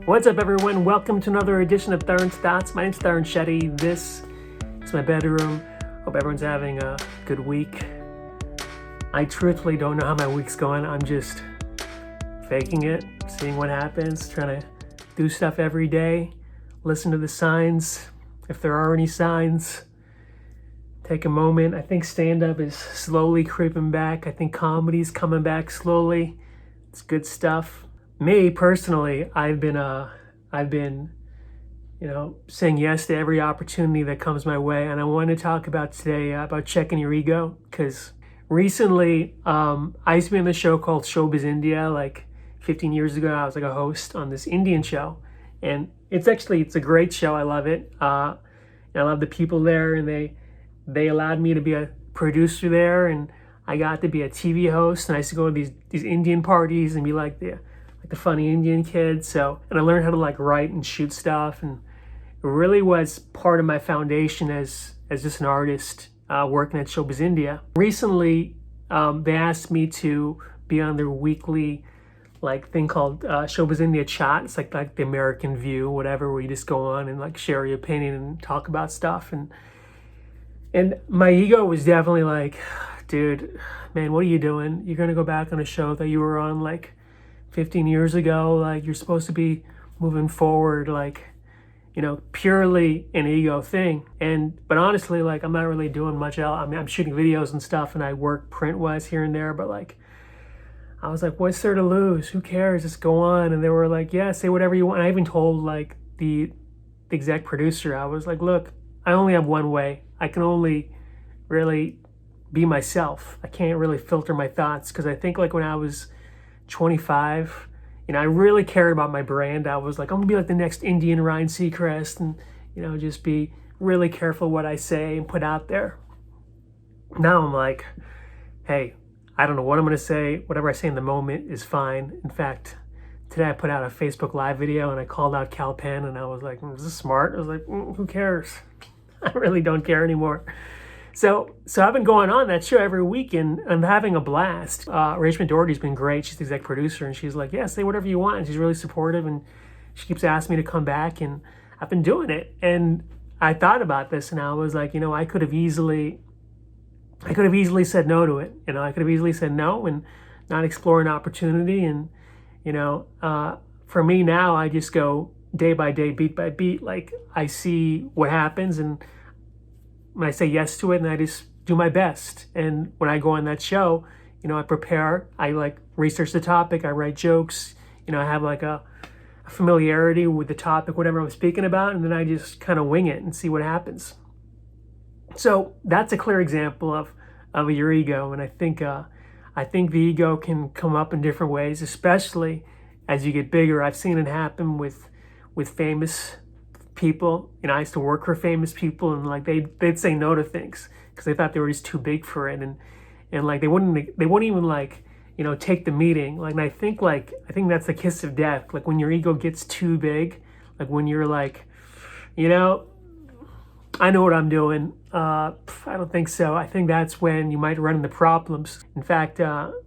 What's up, everyone? Welcome to another edition of Tarun's Thoughts. My name's Tarun Shetty. This is my bedroom. Hope everyone's having a good week. I truthfully don't know how my week's going. I'm just faking it, seeing what happens, trying to do stuff every day, listen to the signs, if there are any signs. Take a moment. I think stand-up is slowly creeping back. I think comedy's coming back slowly. It's good stuff. Me personally, I've been saying yes to every opportunity that comes my way, and I want to talk about today about checking your ego, because recently I used to be on this show called Showbiz India. Like 15 years ago, I was like a host on this Indian show, and it's a great show. I love it. I love the people there, and they allowed me to be a producer there, and I got to be a TV host, and I used to go to these Indian parties and be like the funny Indian kid. So, and I learned how to like write and shoot stuff, and it really was part of my foundation as just an artist working at Showbiz India. Recently, they asked me to be on their weekly like thing called Showbiz India Chat. It's like the American View, whatever, where you just go on and like share your opinion and talk about stuff. And my ego was definitely like, dude, man, what are you doing? You're gonna go back on a show that you were on like 15 years ago. Like, you're supposed to be moving forward, like, purely an ego thing. But honestly, like, I'm not really doing much else. I mean, I'm shooting videos and stuff, and I work print-wise here and there, but like, I was like, what's there to lose? Who cares? Just go on. And they were like, yeah, say whatever you want. And I even told like the exec producer, I was like, look, I only have one way. I can only really be myself. I can't really filter my thoughts, because I think like when I was 25, I really cared about my brand. I was like, I'm gonna be like the next Indian Ryan Seacrest, and just be really careful what I say and put out there. Now I'm like, hey, I don't know what I'm gonna say. Whatever I say in the moment is fine. In fact, today I put out a Facebook Live video and I called out Cal Penn, and I was like, is this smart? I was like, who cares? I really don't care anymore. So I've been going on that show every week, and I'm having a blast. Rachel Doherty's been great. She's the exec producer, and she's like, yeah, say whatever you want. And she's really supportive, and she keeps asking me to come back, and I've been doing it. And I thought about this, and I was like, I could have easily said no to it. I could have easily said no and not explore an opportunity. And, for me now, I just go day by day, beat by beat. Like, I see what happens, and when I say yes to it, and I just do my best. And when I go on that show, I prepare, I like research the topic, I write jokes, I have like a familiarity with the topic, whatever I'm speaking about, and then I just kind of wing it and see what happens. So that's a clear example of your ego. And I think the ego can come up in different ways, especially as you get bigger. I've seen it happen with famous people. I used to work for famous people, and like they'd say no to things because they thought they were just too big for it, and like they wouldn't even like take the meeting. Like, and I think that's the kiss of death. Like, when your ego gets too big, like when you're like, I know what I'm doing. I don't think so. I think that's when you might run into problems. In fact,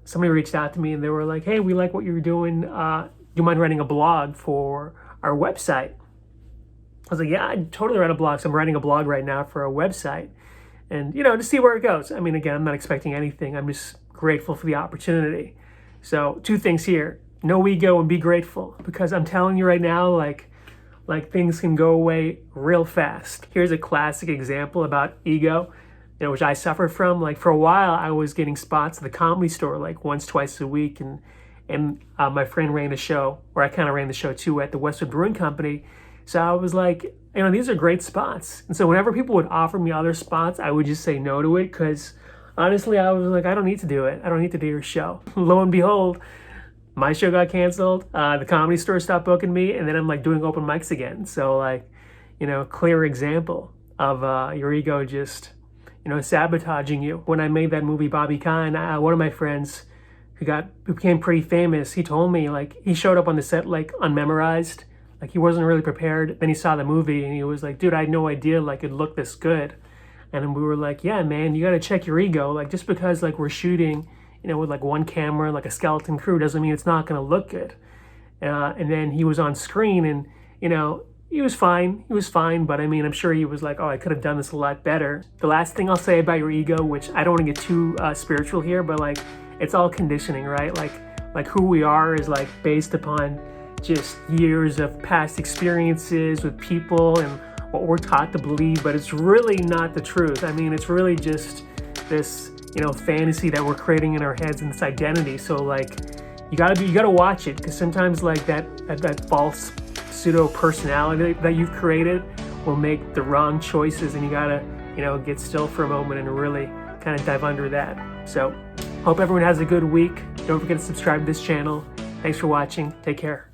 somebody reached out to me and they were like, hey, we like what you're doing. Do you mind writing a blog for our website? I was like, yeah, I'd totally write a blog. So I'm writing a blog right now for a website, and, to see where it goes. I mean, again, I'm not expecting anything. I'm just grateful for the opportunity. So 2 things here: no ego and be grateful, because I'm telling you right now, like things can go away real fast. Here's a classic example about ego, which I suffered from. Like, for a while, I was getting spots at the Comedy Store like once, twice a week, and my friend ran the show, or I kind of ran the show too, at the Westwood Brewing Company. So I was like, these are great spots. And so whenever people would offer me other spots, I would just say no to it, because honestly, I was like, I don't need to do it. I don't need to do your show. Lo and behold, my show got canceled. The Comedy Store stopped booking me, and then I'm like doing open mics again. So like, clear example of your ego just, sabotaging you. When I made that movie Bobby Khan, one of my friends who became pretty famous, he told me, like, he showed up on the set like unmemorized. Like, he wasn't really prepared. Then he saw the movie and he was like, dude, I had no idea like it looked this good. And we were like, yeah, man, you got to check your ego. Like, just because like we're shooting, with like one camera, like a skeleton crew, doesn't mean it's not going to look good. and then he was on screen, and he was fine. He was fine, but I mean, I'm sure he was like, oh, I could have done this a lot better. The last thing I'll say about your ego, which I don't want to get too spiritual here, but like, it's all conditioning, right? Like who we are is like based upon just years of past experiences with people and what we're taught to believe, but it's really not the truth. I mean, it's really just this, fantasy that we're creating in our heads and this identity. So like, you gotta watch it, because sometimes like that false pseudo personality that you've created will make the wrong choices, and you gotta, get still for a moment and really kind of dive under that. So hope everyone has a good week. Don't forget to subscribe to this channel. Thanks for watching. Take care.